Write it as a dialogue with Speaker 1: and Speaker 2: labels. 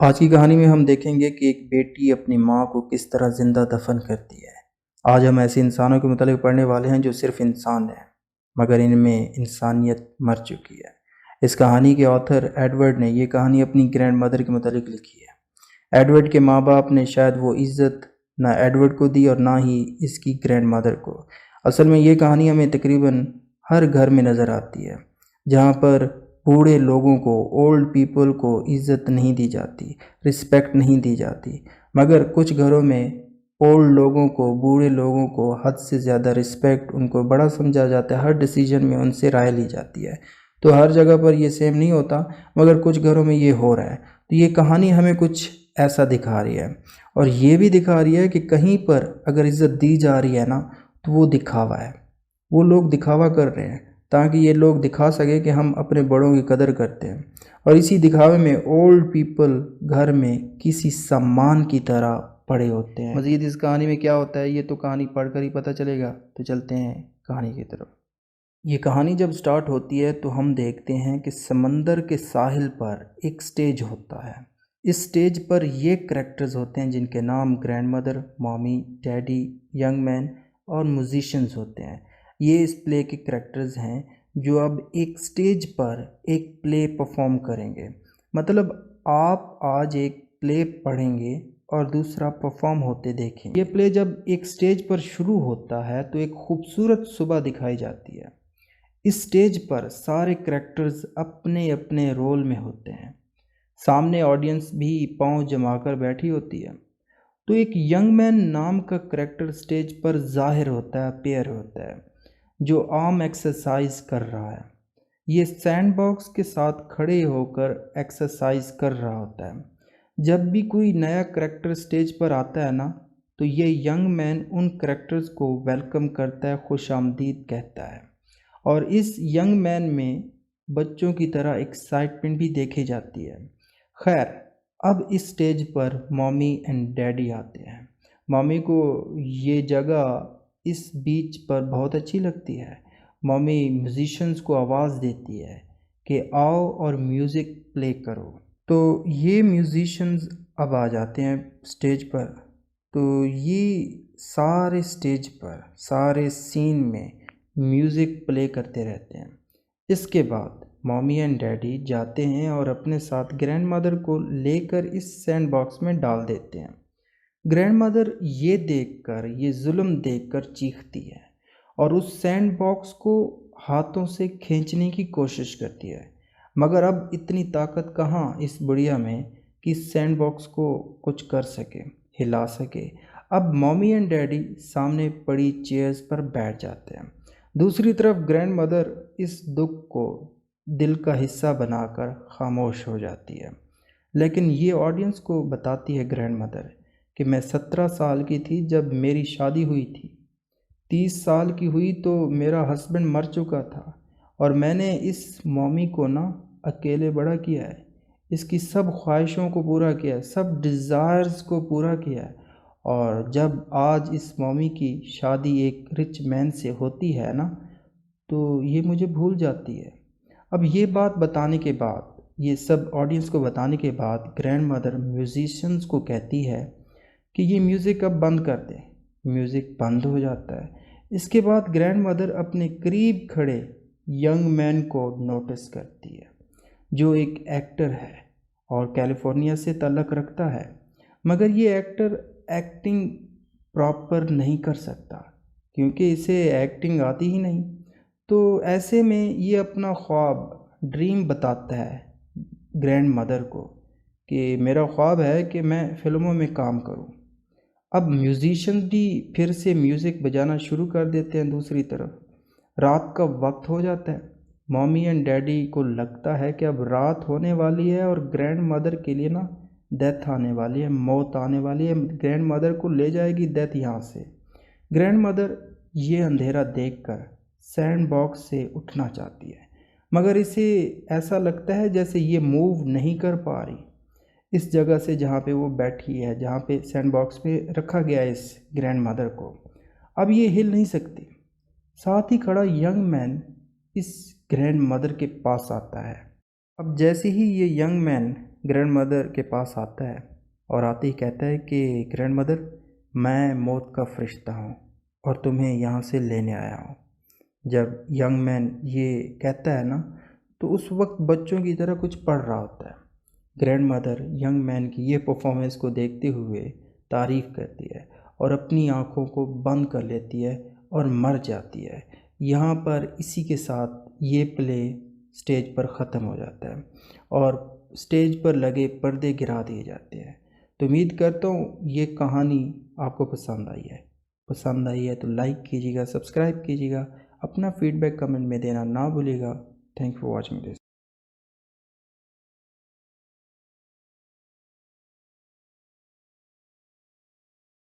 Speaker 1: आज की कहानी में हम देखेंगे कि एक बेटी अपनी माँ को किस तरह जिंदा दफन करती है। आज हम ऐसे इंसानों के मुतालिक पढ़ने वाले हैं जो सिर्फ इंसान हैं, मगर इनमें इंसानियत मर चुकी है। इस कहानी के ऑथर एडवर्ड ने ये कहानी अपनी ग्रैंड मदर के मुतालिक लिखी है। एडवर्ड के माँ बाप ने शायद वो इज़्ज़त ना एडवर्ड को दी और ना ही इसकी ग्रैंड मदर को। असल में ये कहानी हमें तकरीबन हर घर में नज़र आती है, जहाँ पर बूढ़े लोगों को, ओल्ड पीपल को इज़्ज़त नहीं दी जाती, रिस्पेक्ट नहीं दी जाती। मगर कुछ घरों में ओल्ड लोगों को, बूढ़े लोगों को हद से ज़्यादा रिस्पेक्ट, उनको बड़ा समझा जाता है, हर डिसीजन में उनसे राय ली जाती है। तो हर जगह पर ये सेम नहीं होता, मगर कुछ घरों में ये हो रहा है। तो ये कहानी हमें कुछ ऐसा दिखा रही है, और ये भी दिखा रही है कि कहीं पर अगर इज़्ज़त दी जा रही है ना, तो वो दिखावा है। वो लोग दिखावा कर रहे हैं ताकि ये लोग दिखा सके कि हम अपने बड़ों की कदर करते हैं, और इसी दिखावे में ओल्ड पीपल घर में किसी सम्मान की तरह पड़े होते हैं। मज़ीद इस कहानी में क्या होता है ये तो कहानी पढ़कर ही पता चलेगा। तो चलते हैं कहानी की तरफ। ये कहानी जब स्टार्ट होती है तो हम देखते हैं कि समंदर के साहिल पर एक स्टेज होता है। इस स्टेज पर ये करेक्टर्स होते हैं जिनके नाम grandmother, mommy, daddy, young man और म्यूजिशियंस होते हैं। ये इस प्ले के करेक्टर्स हैं जो अब एक स्टेज पर एक प्ले परफॉर्म करेंगे। मतलब आप आज एक प्ले पढ़ेंगे और दूसरा परफॉर्म होते देखेंगे। ये प्ले जब एक स्टेज पर शुरू होता है तो एक खूबसूरत सुबह दिखाई जाती है। इस स्टेज पर सारे करेक्टर्स अपने अपने रोल में होते हैं। सामने ऑडियंस भी पांव जमाकर बैठी होती है। तो एक यंग मैन नाम का करेक्टर स्टेज पर जाहिर होता है, पेयर होता है, जो आर्म एक्सरसाइज कर रहा है। ये सैंडबॉक्स के साथ खड़े होकर एक्सरसाइज कर रहा होता है। जब भी कोई नया करेक्टर स्टेज पर आता है ना, तो ये यंग मैन उन करेक्टर्स को वेलकम करता है, खुशामदीद कहता है। और इस यंग मैन में बच्चों की तरह एक्साइटमेंट भी देखी जाती है। खैर, अब इस स्टेज पर मॉमी एंड डैडी आते हैं। मॉमी को ये जगह इस बीच पर बहुत अच्छी लगती है। मॉमी म्यूजिशंस को आवाज़ देती है कि आओ और म्यूज़िक प्ले करो। तो ये म्यूजिशंस अब आ जाते हैं स्टेज पर। तो ये सारे स्टेज पर, सारे सीन में म्यूज़िक प्ले करते रहते हैं। इसके बाद मॉमी एंड डैडी जाते हैं और अपने साथ ग्रैंड मदर को लेकर इस सैंड बॉक्स में डाल देते हैं। ग्रैंड मदर ये देखकर, ये जुल्म देखकर चीखती है और उस सैंड बॉक्स को हाथों से खींचने की कोशिश करती है। मगर अब इतनी ताकत कहाँ इस बुढ़िया में कि सैंड बॉक्स को कुछ कर सके, हिला सके। अब मॉमी एंड डैडी सामने पड़ी चेयर्स पर बैठ जाते हैं। दूसरी तरफ ग्रैंड मदर इस दुख को दिल का हिस्सा बनाकर खामोश हो जाती है। लेकिन ये ऑडियंस को बताती है ग्रैंड मदर कि मैं 17 साल की थी जब मेरी शादी हुई थी। 30 साल की हुई तो मेरा हस्बैंड मर चुका था, और मैंने इस मॉमी को ना अकेले बड़ा किया है। इसकी सब ख्वाहिशों को पूरा किया है, सब डिज़ायर्स को पूरा किया है। और जब आज इस मॉमी की शादी एक रिच मैन से होती है ना, तो ये मुझे भूल जाती है। अब ये बात बताने के बाद, ये सब ऑडियंस को बताने के बाद, ग्रैंड मदर म्यूजिशियंस को कहती है कि ये म्यूज़िक अब बंद कर दें। म्यूज़िक बंद हो जाता है। इसके बाद ग्रैंड मदर अपने करीब खड़े यंग मैन को नोटिस करती है, जो एक एक्टर है और कैलिफोर्निया से ताल्लुक़ रखता है। मगर ये एक्टर एक्टिंग प्रॉपर नहीं कर सकता, क्योंकि इसे एक्टिंग आती ही नहीं। तो ऐसे में ये अपना ख्वाब, ड्रीम बताता है ग्रैंड मदर को कि मेरा ख्वाब है कि मैं फ़िल्मों में काम करूं। अब म्यूजिशियन भी फिर से म्यूज़िक बजाना शुरू कर देते हैं। दूसरी तरफ रात का वक्त हो जाता है। मॉमी एंड डैडी को लगता है कि अब रात होने वाली है और ग्रैंड मदर के लिए ना डेथ आने वाली है, मौत आने वाली है। ग्रैंड मदर को ले जाएगी डेथ यहाँ से। ग्रैंड मदर ये अंधेरा देखकर सैंड बॉक्स से उठना चाहती है, मगर इसे ऐसा लगता है जैसे ये मूव नहीं कर पा रही इस जगह से जहाँ पे वो बैठी है, जहाँ पे सैंड बॉक्स में रखा गया है इस ग्रैंड मदर को। अब ये हिल नहीं सकती। साथ ही खड़ा यंग मैन इस ग्रैंड मदर के पास आता है। अब जैसे ही ये यंग मैन ग्रैंड मदर के पास आता है और आते ही कहता है कि ग्रैंड मदर, मैं मौत का फरिश्ता हूँ और तुम्हें यहाँ से लेने आया हूँ। जब यंग मैन ये कहता है ना, तो उस वक्त बच्चों की तरह कुछ पढ़ रहा होता है। ग्रैंड मदर यंग मैन की ये परफॉर्मेंस को देखते हुए तारीफ़ करती है और अपनी आँखों को बंद कर लेती है और मर जाती है। यहाँ पर इसी के साथ ये प्ले स्टेज पर ख़त्म हो जाता है और स्टेज पर लगे पर्दे गिरा दिए जाते हैं। तो उम्मीद करता हूँ ये कहानी आपको पसंद आई है। पसंद आई है तो लाइक कीजिएगा, सब्सक्राइब कीजिएगा, अपना फीडबैक कमेंट में देना ना भूलिएगा। Thank for watching this.